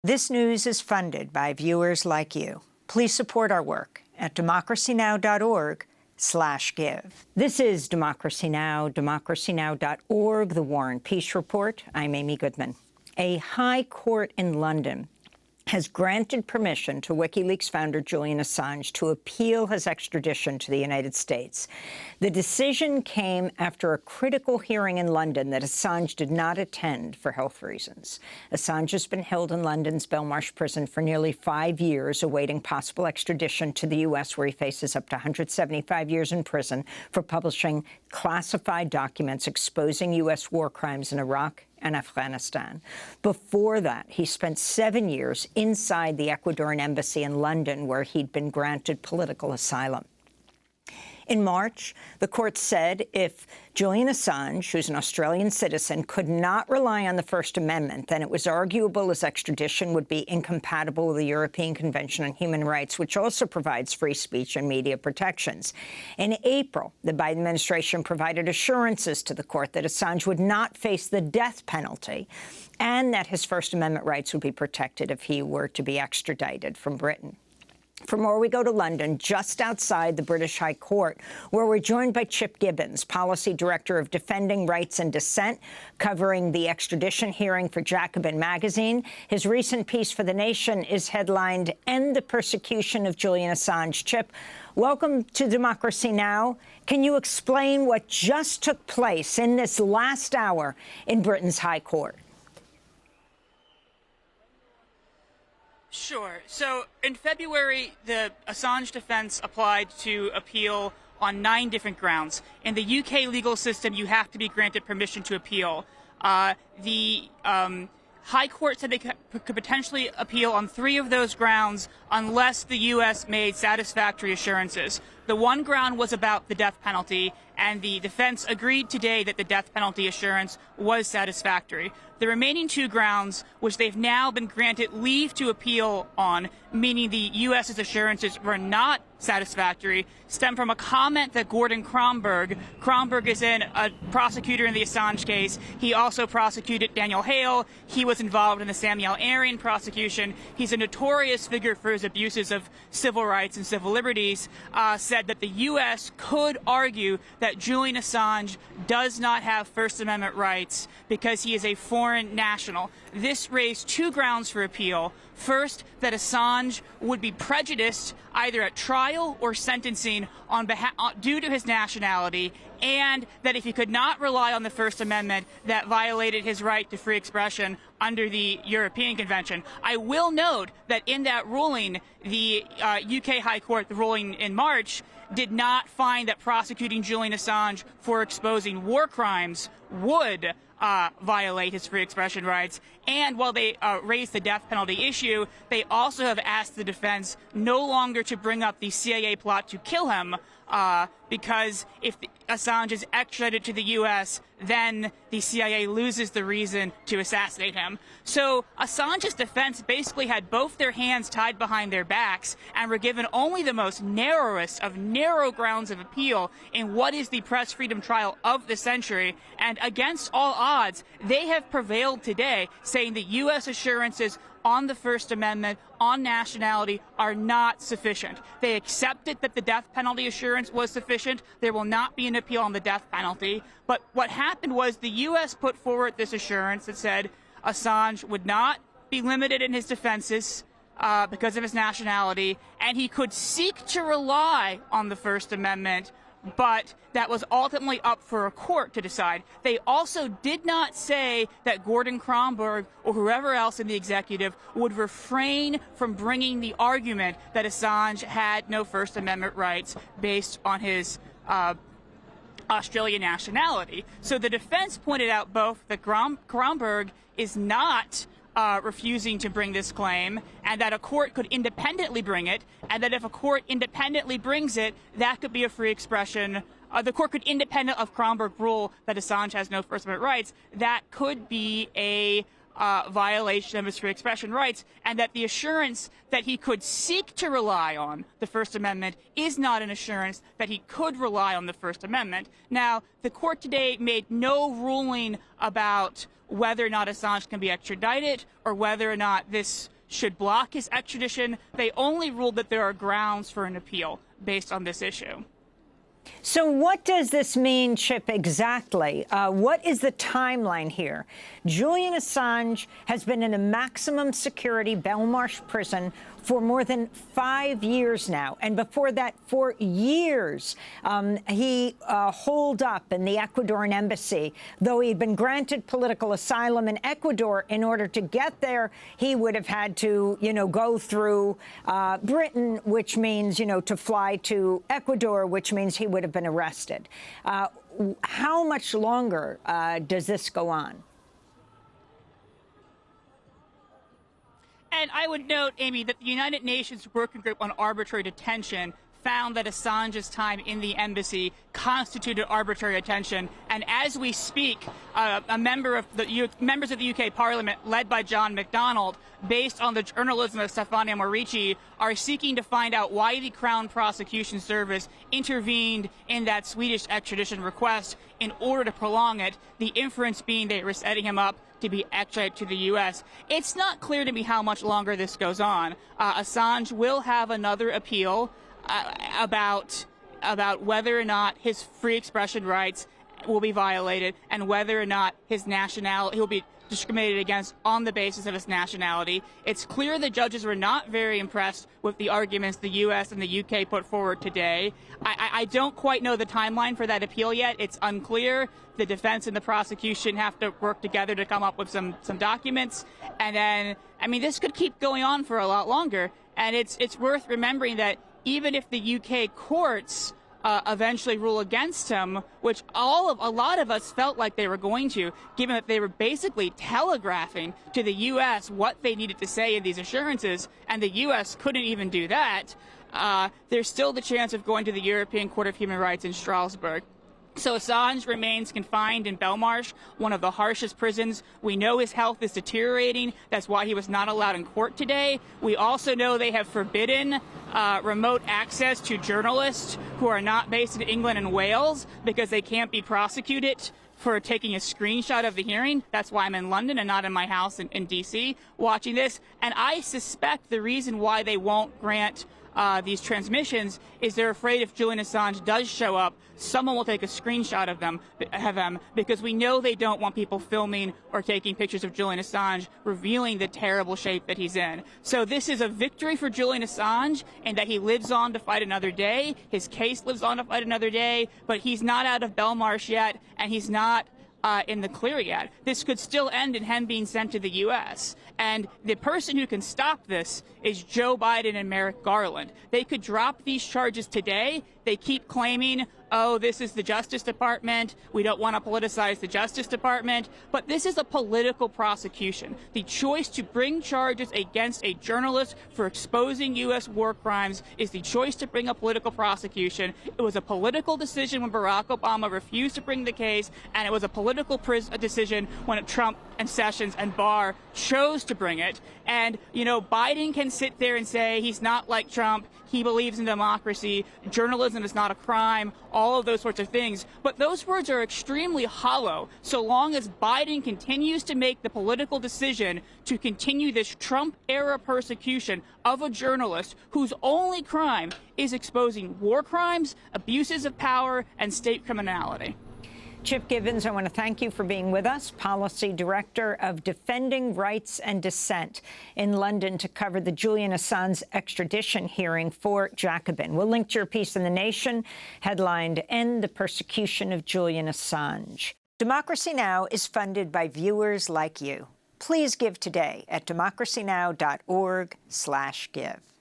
This news is funded by viewers like you. Please support our work at democracynow.org/give. This is Democracy Now!, democracynow.org, The War and Peace Report. I'm Amy Goodman. A high court in London has granted permission to WikiLeaks founder Julian Assange to appeal his extradition to the United States. The decision came after a critical hearing in London that Assange did not attend for health reasons. Assange has been held in London's Belmarsh prison for nearly 5 years, awaiting possible extradition to the U.S., where he faces up to 175 years in prison for publishing classified documents exposing U.S. war crimes in Iraq and Afghanistan. Before that, he spent 7 years inside the Ecuadorian embassy in London, where he'd been granted political asylum. In March, the court said if Julian Assange, who's an Australian citizen, could not rely on the First Amendment, then it was arguable his extradition would be incompatible with the European Convention on Human Rights, which also provides free speech and media protections. In April, the Biden administration provided assurances to the court that Assange would not face the death penalty and that his First Amendment rights would be protected if he were to be extradited from Britain. From where we go to London, just outside the British High Court, where we're joined by Chip Gibbons, Policy Director of Defending Rights and Dissent, covering the extradition hearing for Jacobin magazine. His recent piece for The Nation is headlined, "End the Persecution of Julian Assange." Chip, welcome to Democracy Now! Can you explain what just took place in this last hour in Britain's High Court? Sure. So in February, the Assange defense applied to appeal on 9 different grounds. In the UK legal system, you have to be granted permission to appeal. The High Court said they could potentially appeal on 3 of those grounds unless the U.S. made satisfactory assurances. The one ground was about the death penalty, and the defense agreed today that the death penalty assurance was satisfactory. The remaining 2 grounds, which they've now been granted leave to appeal on, meaning the U.S.'s assurances were not satisfactory, stem from a comment that Gordon Kromberg is a prosecutor in the Assange case. He also prosecuted Daniel Hale. He was involved in the Samuel Arian prosecution. He's a notorious figure for his abuses of civil rights and civil liberties, said that the U.S. could argue that Julian Assange does not have First Amendment rights because he is a foreign national. This raised 2 grounds for appeal. First, that Assange would be prejudiced either at trial or sentencing due to his nationality, and that if he could not rely on the First Amendment, that violated his right to free expression under the European Convention. I will note that in that ruling, the UK High Court, the ruling in March, did not find that prosecuting Julian Assange for exposing war crimes would violate his free expression rights. And while they raised the death penalty issue, they also have asked the defense no longer to bring up the CIA plot to kill him, because if Assange is extradited to the U.S., then the CIA loses the reason to assassinate him. So Assange's defense basically had both their hands tied behind their backs and were given only the most narrowest of narrow grounds of appeal in what is the press freedom trial of the century. And against all odds, they have prevailed today, saying that U.S. assurances on the First Amendment, on nationality, are not sufficient. They accepted that the death penalty assurance was sufficient. There will not be an appeal on the death penalty. But what happened was the U.S. put forward this assurance that said Assange would not be limited in his defenses because of his nationality, and he could seek to rely on the First Amendment, but that was ultimately up for a court to decide. They also did not say that Gordon Kromberg or whoever else in the executive would refrain from bringing the argument that Assange had no First Amendment rights based on his Australian nationality. So the defense pointed out both that Kromberg is not refusing to bring this claim, and that a court could independently bring it, and that if a court independently brings it, that could be a free expression. The court could, independent of Kromberg, rule that Assange has no First Amendment rights. That could be a violation of his free expression rights, and that the assurance that he could seek to rely on the First Amendment is not an assurance that he could rely on the First Amendment. Now, the court today made no ruling about whether or not Assange can be extradited or whether or not this should block his extradition. They only ruled that there are grounds for an appeal based on this issue. So what does this mean, Chip, exactly? What is the timeline here? Julian Assange has been in a maximum security Belmarsh prison for more than 5 years now. And before that, for years, he holed up in the Ecuadorian embassy. Though he'd been granted political asylum in Ecuador, in order to get there, he would have had to, go through Britain, which means, to fly to Ecuador, which means he would have been arrested. How much longer does this go on? And I would note, Amy, that the United Nations Working Group on Arbitrary Detention found that Assange's time in the embassy constituted arbitrary detention. And as we speak, members of the UK Parliament, led by John MacDonald, based on the journalism of Stefano Morici, are seeking to find out why the Crown Prosecution Service intervened in that Swedish extradition request in order to prolong it, the inference being they were setting him up to be extradited to the U.S. It's not clear to me how much longer this goes on. Assange will have another appeal about whether or not his free expression rights will be violated and whether or not his nationality, he'll be discriminated against on the basis of his nationality. It's clear the judges were not very impressed with the arguments the U.S. and the U.K. put forward today. I don't quite know the timeline for that appeal yet. It's unclear. The defense and the prosecution have to work together to come up with some documents. And then, this could keep going on for a lot longer. And it's worth remembering that even if the UK courts eventually rule against him, which a lot of us felt like they were going to, given that they were basically telegraphing to the U.S. what they needed to say in these assurances, and the U.S. couldn't even do that, there's still the chance of going to the European Court of Human Rights in Strasbourg. So Assange remains confined in Belmarsh, one of the harshest prisons. We know his health is deteriorating. That's why he was not allowed in court today. We also know they have forbidden remote access to journalists who are not based in England and Wales because they can't be prosecuted for taking a screenshot of the hearing. That's why I'm in London and not in my house in D.C. watching this. And I suspect the reason why they won't grant these transmissions is they're afraid if Julian Assange does show up, someone will take a screenshot of him, because we know they don't want people filming or taking pictures of Julian Assange, revealing the terrible shape that he's in. So this is a victory for Julian Assange in that he lives on to fight another day. His case lives on to fight another day, but he's not out of Belmarsh yet, and he's not in the clear yet. This could still end in him being sent to the U.S. And the person who can stop this is Joe Biden and Merrick Garland. They could drop these charges today. They keep claiming, oh, this is the Justice Department. We don't want to politicize the Justice Department. But this is a political prosecution. The choice to bring charges against a journalist for exposing U.S. war crimes is the choice to bring a political prosecution. It was a political decision when Barack Obama refused to bring the case, and it was a political decision when Trump and Sessions and Barr chose to bring it. And, Biden can sit there and say he's not like Trump. He believes in democracy. Journalism is not a crime. All of those sorts of things. But those words are extremely hollow so long as Biden continues to make the political decision to continue this Trump-era persecution of a journalist whose only crime is exposing war crimes, abuses of power, and state criminality. Chip Gibbons, I want to thank you for being with us, Policy Director of Defending Rights and Dissent in London, to cover the Julian Assange extradition hearing for Jacobin. We'll link to your piece in The Nation, headlined, "End the Persecution of Julian Assange." Democracy Now! Is funded by viewers like you. Please give today at democracynow.org/give.